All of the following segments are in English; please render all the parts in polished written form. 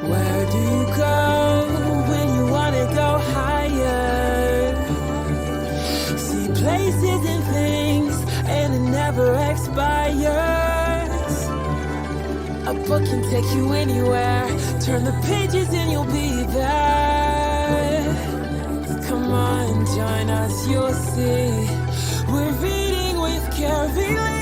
Where do you go when you wanna go higher? See places and things, and it never expires. A book can take you anywhere. Turn the pages and you'll be there. Come on, join us, you'll see. We're reading with Carylee.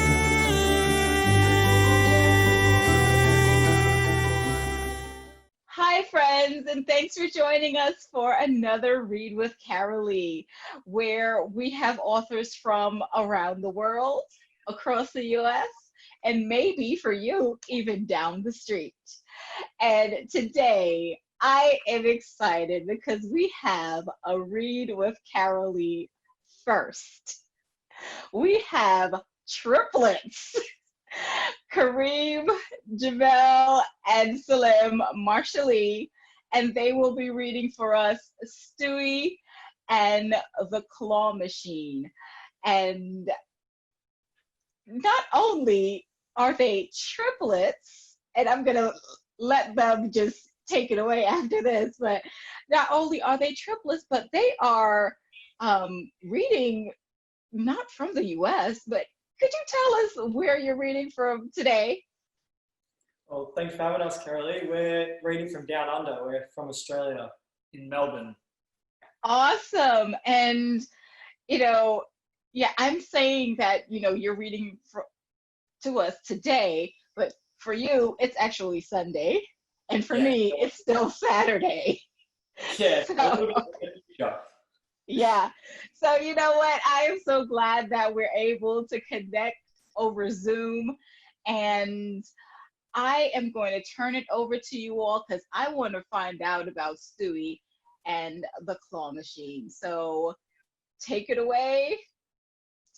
Hi, friends, and thanks for joining us for another Read with Carylee, where we have authors from around the world, across the US, and maybe for you, even down the street. And today, I am excited because we have a Read with Carylee first. We have triplets. Kareem, Jameel, and Salaam Marashli, and they will be reading for us Stewie and the Claw Machine. And not only are they triplets, and I'm gonna let them just take it away after this, but not only are they triplets, but they are reading not from the US, but could you tell us where you're reading from today? Well, thanks for having us, Carylee. We're reading from Down Under. We're from Australia, in Melbourne. Awesome. And, I'm saying that, you're reading to us today, but for you, it's actually Sunday. And for me, it's still Saturday. Yeah. Yeah. So you know what? I am so glad that we're able to connect over Zoom. And I am going to turn it over to you all because I want to find out about Stewie and the Claw Machine. So take it away.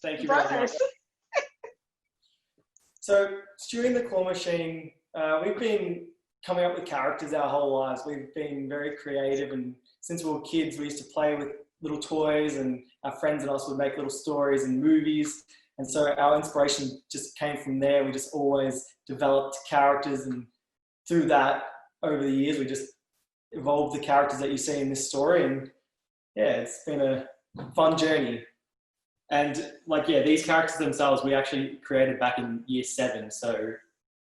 Thank you very much. So Stewie and the Claw Machine, we've been coming up with characters our whole lives. We've been very creative, and since we were kids, we used to play with little toys, and our friends and us would make little stories and movies. And so our inspiration just came from there. We just always developed characters, and through that, over the years, we just evolved the characters that you see in this story. And yeah, it's been a fun journey. And these characters themselves, we actually created back in year 7. So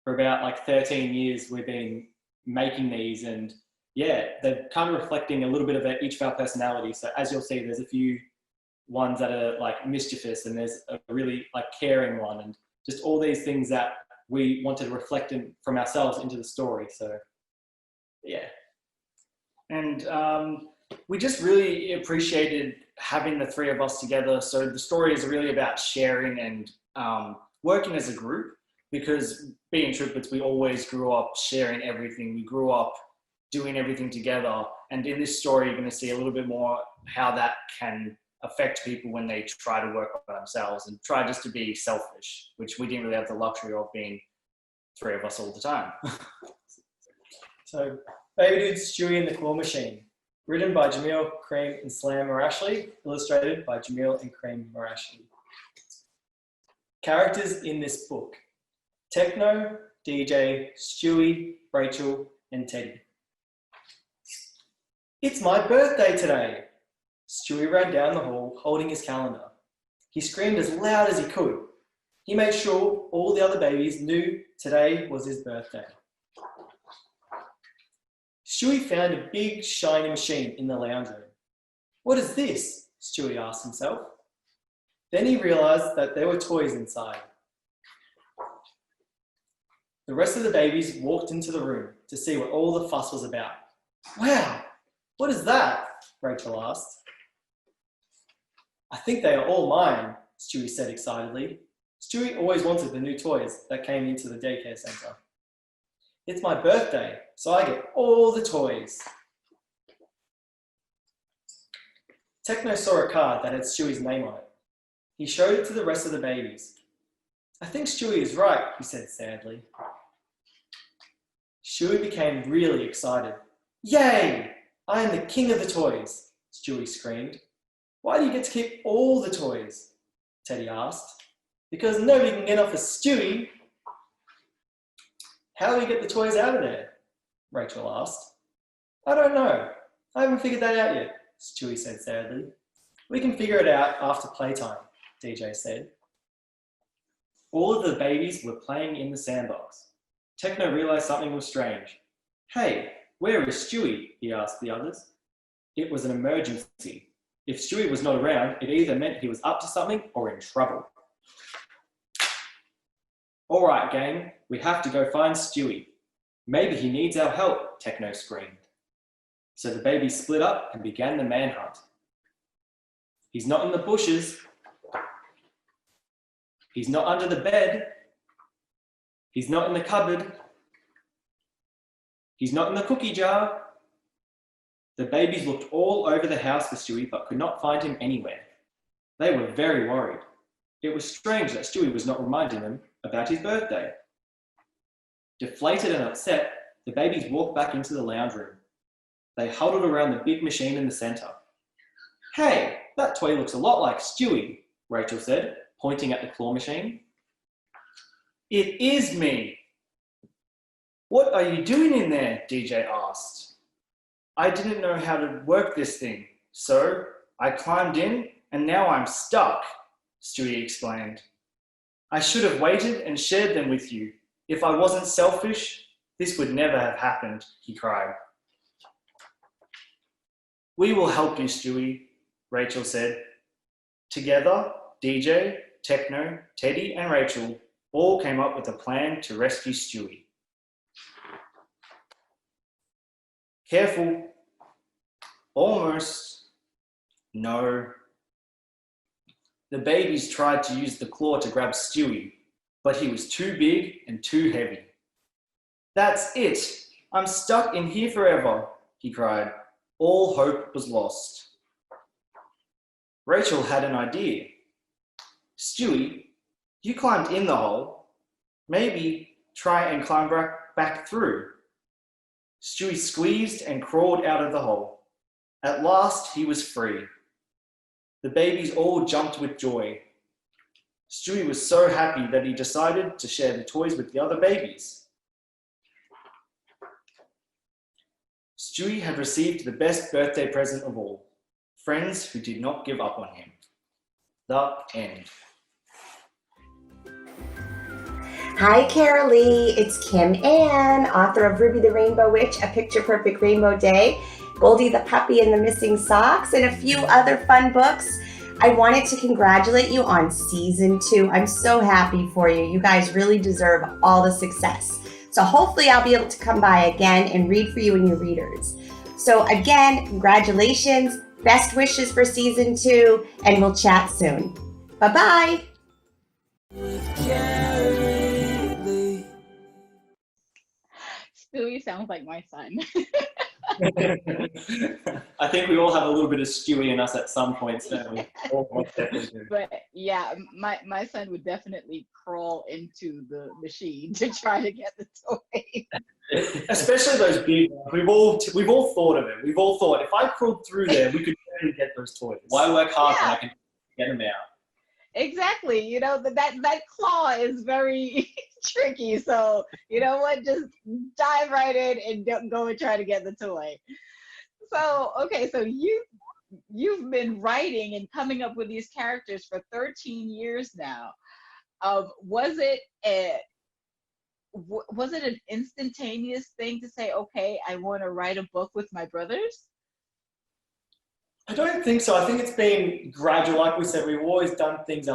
for about 13 years, we've been making these, and yeah, they're kind of reflecting a little bit of each of our personalities. So as you'll see, there's a few ones that are mischievous, and there's a really caring one, and just all these things that we wanted to reflect from ourselves into the story. So yeah. And we just really appreciated having the 3 of us together. So the story is really about sharing and working as a group, because being triplets, we always grew up sharing everything. We grew up doing everything together. And in this story, you're going to see a little bit more how that can affect people when they try to work by themselves and try just to be selfish, which we didn't really have the luxury of being 3 of us all the time. So, Baby Dudes Stewie and the Claw Machine, written by Jameel, Kareem, and Salaam Marashli, illustrated by Jameel and Kareem Marashli. Characters in this book: Techno, DJ, Stewie, Rachel, and Teddy. It's my birthday today. Stewie ran down the hall holding his calendar. He screamed as loud as he could. He made sure all the other babies knew today was his birthday. Stewie found a big shiny machine in the lounge room. What is this? Stewie asked himself. Then he realized that there were toys inside. The rest of the babies walked into the room to see what all the fuss was about. Wow! What is that? Rachel asked. I think they are all mine, Stewie said excitedly. Stewie always wanted the new toys that came into the daycare centre. It's my birthday, so I get all the toys. Techno saw a card that had Stewie's name on it. He showed it to the rest of the babies. I think Stewie is right, he said sadly. Stewie became really excited. Yay! I am the king of the toys, Stewie screamed. Why do you get to keep all the toys? Teddy asked. Because nobody can get off a Stewie. How do we get the toys out of there? Rachel asked. I don't know. I haven't figured that out yet, Stewie said sadly. We can figure it out after playtime, DJ said. All of the babies were playing in the sandbox. Techno realised something was strange. Hey, where is Stewie? He asked the others. It was an emergency. If Stewie was not around, it either meant he was up to something or in trouble. All right, gang, we have to go find Stewie. Maybe he needs our help, Techno screamed. So the babies split up and began the manhunt. He's not in the bushes. He's not under the bed. He's not in the cupboard. He's not in the cookie jar. The babies looked all over the house for Stewie but could not find him anywhere. They were very worried. It was strange that Stewie was not reminding them about his birthday. Deflated and upset, the babies walked back into the lounge room. They huddled around the big machine in the centre. Hey, that toy looks a lot like Stewie, Rachel said, pointing at the claw machine. It is me. What are you doing in there? DJ asked. I didn't know how to work this thing, so I climbed in and now I'm stuck, Stewie explained. I should have waited and shared them with you. If I wasn't selfish, this would never have happened, he cried. We will help you, Stewie, Rachel said. Together, DJ, Techno, Teddy and Rachel all came up with a plan to rescue Stewie. Careful. Almost. No. The babies tried to use the claw to grab Stewie, but he was too big and too heavy. That's it. I'm stuck in here forever, he cried. All hope was lost. Rachel had an idea. Stewie, you climbed in the hole. Maybe try and climb back through. Stewie squeezed and crawled out of the hole. At last, he was free. The babies all jumped with joy. Stewie was so happy that he decided to share the toys with the other babies. Stewie had received the best birthday present of all, friends who did not give up on him. The end. Hi, Carylee. It's Kim Ann, author of Ruby the Rainbow Witch, A Picture Perfect Rainbow Day, Goldie the Puppy and the Missing Socks, and a few other fun books. I wanted to congratulate you on season 2. I'm so happy for you. You guys really deserve all the success. So hopefully I'll be able to come by again and read for you and your readers. So again, congratulations, best wishes for season 2, and we'll chat soon. Bye-bye. Stewie sounds like my son. I think we all have a little bit of Stewie in us at some points, don't we? But yeah, my son would definitely crawl into the machine to try to get the toy. Especially those big ones. We've all thought of it. We've all thought, if I crawled through there, we could really get those toys. Why work hard when I can get them out? Exactly. You know, that claw is very tricky. So, you know what? Just dive right in and don't go and try to get the toy. So, okay. So you've been writing and coming up with these characters for 13 years now. Was it an instantaneous thing to say, okay, I want to write a book with my brothers? I don't think so. I think it's been gradual. Like we said, we've always done things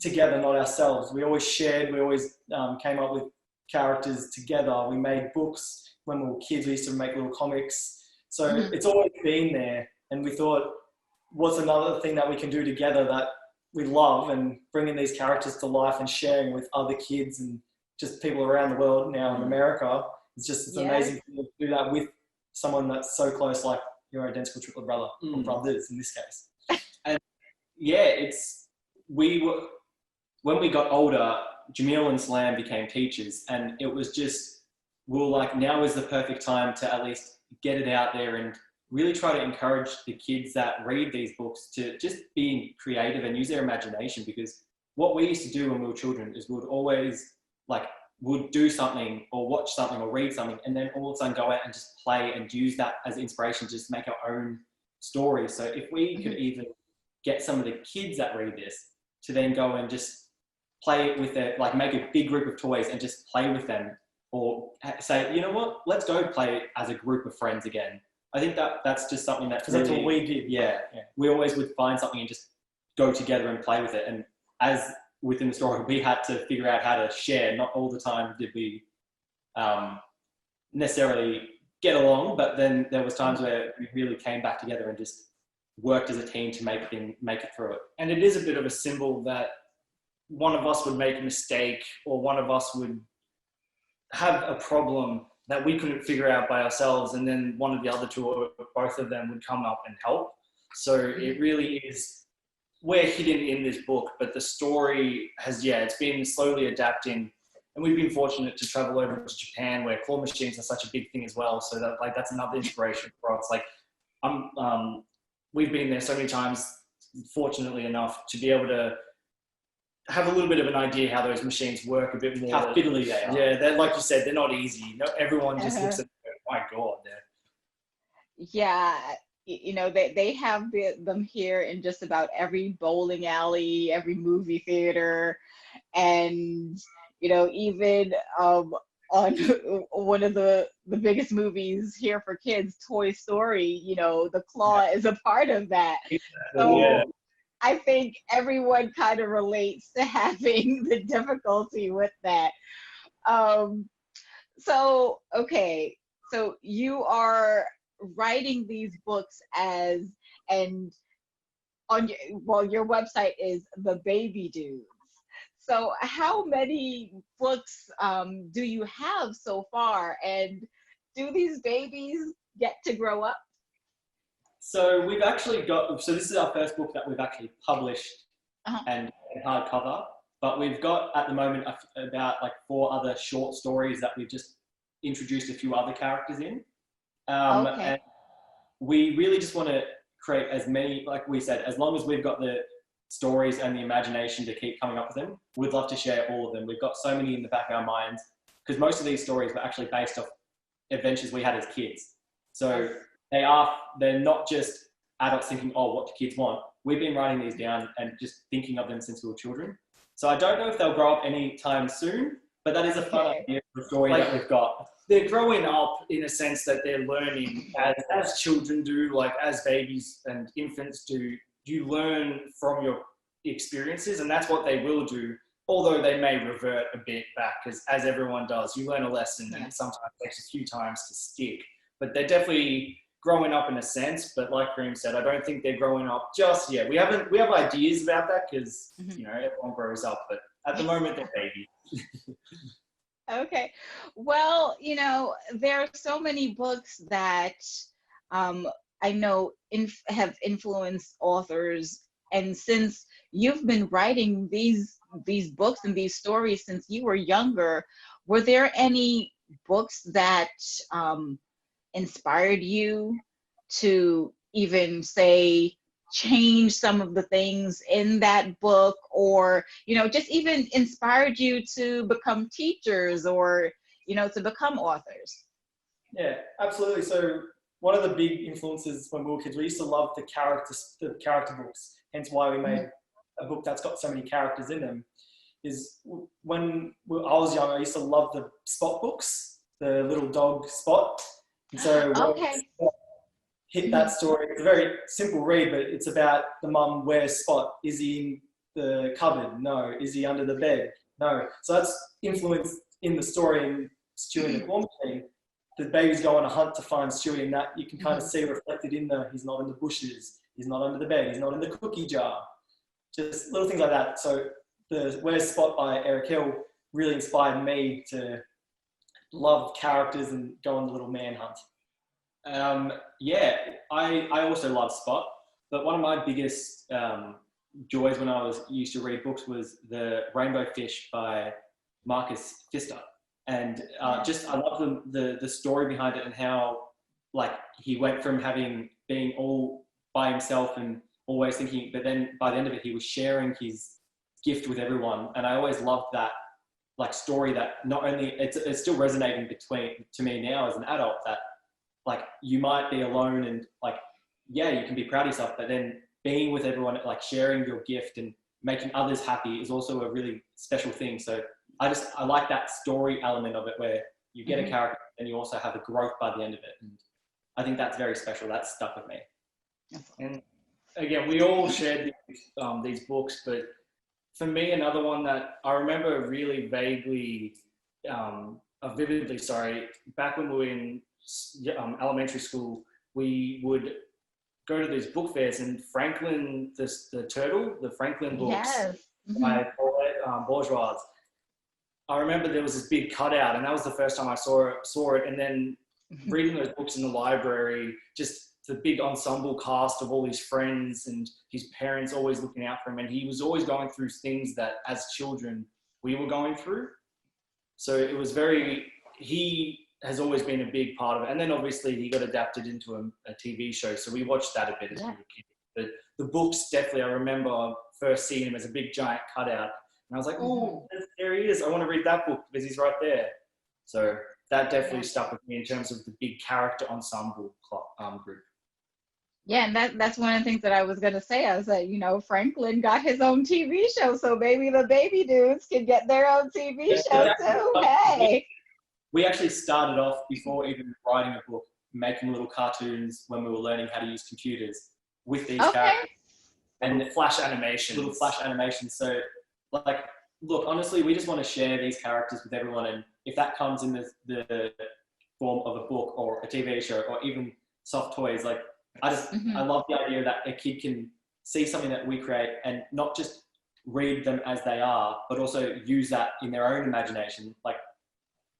together, not ourselves. We always shared. We always came up with characters together. We made books when we were kids. We used to make little comics. So it's always been there. And we thought, what's another thing that we can do together that we love, and bringing these characters to life and sharing with other kids and just people around the world now in America. It's amazing to do that with someone that's so close, like your identical triplet brother, or brothers in this case. And yeah, when we got older, Jameel and Salaam became teachers, and it was just, we were like, now is the perfect time to at least get it out there and really try to encourage the kids that read these books to just be creative and use their imagination, because what we used to do when we were children is we would always would do something or watch something or read something, and then all of a sudden go out and just play and use that as inspiration to just make our own story. So if we could even get some of the kids that read this to then go and just play it with their, like make a big group of toys and just play with them, or say, you know what, let's go play as a group of friends again. I think that's just something that's Because that's what we did. Yeah. We always would find something and just go together and play with it. And as within the story, we had to figure out how to share. Not all the time did we necessarily get along, but then there was times where we really came back together and just worked as a team to make it through it. And it is a bit of a symbol that one of us would make a mistake, or one of us would have a problem that we couldn't figure out by ourselves, and then one of the other two or both of them would come up and help. So it really is, we're hidden in this book, but the story has, it's been slowly adapting. And we've been fortunate to travel over to Japan, where claw machines are such a big thing as well. So that, like, that's another inspiration for us. Like, we've been there so many times, fortunately enough, to be able to have a little bit of an idea how those machines work a bit more. How fiddly they are. Yeah, they're, like you said, they're not easy. No, everyone just looks at them, oh my God. Yeah, you know, they have them here in just about every bowling alley, every movie theater, and, you know, even on one of the biggest movies here for kids, Toy Story, you know, the claw is a part of that. So I think everyone kind of relates to having the difficulty with that. So you are writing these books and on your website is The Baby Dudes. So how many books do you have so far, and do these babies get to grow up? So we've actually got, so this is our first book that we've actually published and hardcover, but we've got at the moment about like 4 other short stories that we've just introduced a few other characters in. And we really just want to create as many, like we said, as long as we've got the stories and the imagination to keep coming up with them, we'd love to share all of them. We've got so many in the back of our minds, because most of these stories were actually based off adventures we had as kids. So they're not just adults thinking, oh, what do kids want? We've been writing these down and just thinking of them since we were children. So I don't know if they'll grow up anytime soon, but that is a fun idea for the story that we've got. They're growing up in a sense that they're learning as children do, like as babies and infants do. You learn from your experiences, and that's what they will do, although they may revert a bit back, because as everyone does, you learn a lesson and it sometimes takes a few times to stick. But they're definitely growing up in a sense, but like Kareem said, I don't think they're growing up just yet. We have ideas about that, because you know, everyone grows up, but at the moment they're babies. Okay, well, you know, there are so many books that I know have influenced authors, and since you've been writing these books and these stories since you were younger, were there any books that inspired you to even say change some of the things in that book, or, you know, just even inspired you to become teachers, or, you know, to become authors? Yeah, absolutely. So one of the big influences when we were kids, we used to love the character books, hence why we made a book that's got so many characters in them. Is when I was young, I used to love the Spot books, the little dog Spot. And so hit that story. It's a very simple read, but it's about the mum. Where's Spot? Is he in the cupboard? No. Is he under the bed? No. So that's influenced in the story in Stewie and the Claw Machine. The babies go on a hunt to find Stewie, and that you can kind of see reflected in he's not in the bushes, he's not under the bed, he's not in the cookie jar. Just little things like that. So the Where's Spot by Eric Hill really inspired me to love characters and go on the little manhunt. I also love Spot, but one of my biggest joys when I used to read books was The Rainbow Fish by Marcus Pfister. And I love the story behind it, and how like he went from being all by himself and always thinking, but then by the end of it, he was sharing his gift with everyone. And I always loved that, like story that not only it's still resonating to me now as an adult, that like you might be alone and like, yeah, you can be proud of yourself, but then being with everyone, like sharing your gift and making others happy is also a really special thing. So I like that story element of it, where you get a character and you also have a growth by the end of it. And I think that's very special. That's stuck with me. And again, we all shared these books, but for me, another one that I remember really vaguely, vividly, back when we were in elementary school, we would go to these book fairs, and Franklin, the turtle, the Franklin books by Paulette Bourgeois. I remember there was this big cutout, and that was the first time I saw it. And then reading those books in the library, just the big ensemble cast of all his friends and his parents always looking out for him. And he was always going through things that as children we were going through. So it was he has always been a big part of it. And then obviously he got adapted into a TV show. So we watched that a bit as we were kids. But the books, definitely, I remember first seeing him as a big giant cutout. And I was like, oh, there he is. I want to read that book because he's right there. So that definitely stuck with me in terms of the big character ensemble group. Yeah, and that's one of the things that I was going to say. I was like, Franklin got his own TV show, so maybe the baby dudes can get their own TV show too. Hey. We actually started off, before even writing a book, making little cartoons when we were learning how to use computers with these characters. And little flash animations. So, like, look, honestly, we just want to share these characters with everyone. And if that comes in the form of a book or a TV show or even soft toys, like, I love the idea that a kid can see something that we create and not just read them as they are, but also use that in their own imagination. Like,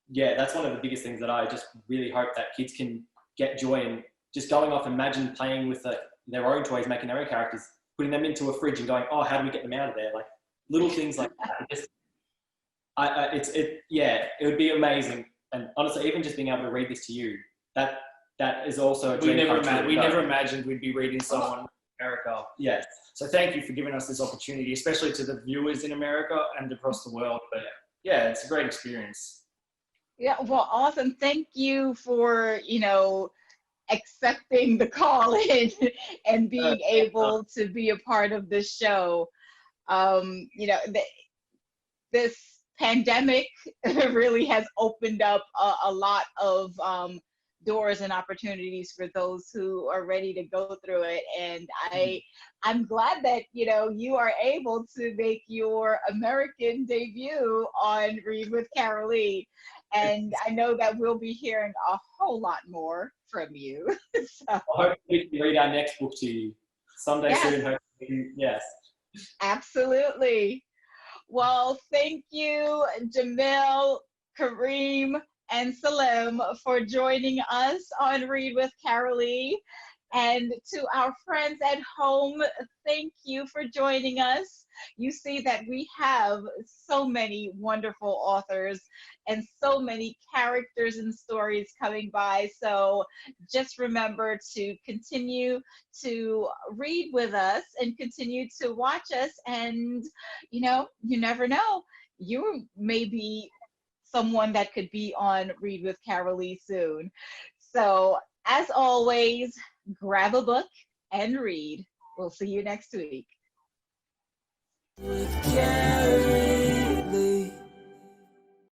yeah, that's one of the biggest things that I just really hope that kids can get joy in, just going off, imagine playing with their own toys, making their own characters, putting them into a fridge and going, oh, how do we get them out of there? Like little things like that. It would be amazing. And honestly, even just being able to read this to you, that is also a dream. We never imagined we'd be reading someone in America. Yes. So thank you for giving us this opportunity, especially to the viewers in America and across the world. But yeah, it's a great experience. Yeah, well, awesome. Thank you for, accepting the call in and being able to be a part of this show. This pandemic really has opened up a lot of doors and opportunities for those who are ready to go through it. And I'm glad that, you are able to make your American debut on Read with Carylee. And I know that we'll be hearing a whole lot more from you. So. I hope we can read our next book to you someday soon. Hopefully. Yes. Absolutely. Well, thank you, Jameel, Kareem, and Salaam for joining us on Read with Carylee. And to our friends at home, thank you for joining us. You see that we have so many wonderful authors and so many characters and stories coming by. So just remember to continue to read with us and continue to watch us. And, you never know, you may be someone that could be on Read with Carylee soon. So as always, grab a book and read. We'll see you next week. With Carylee.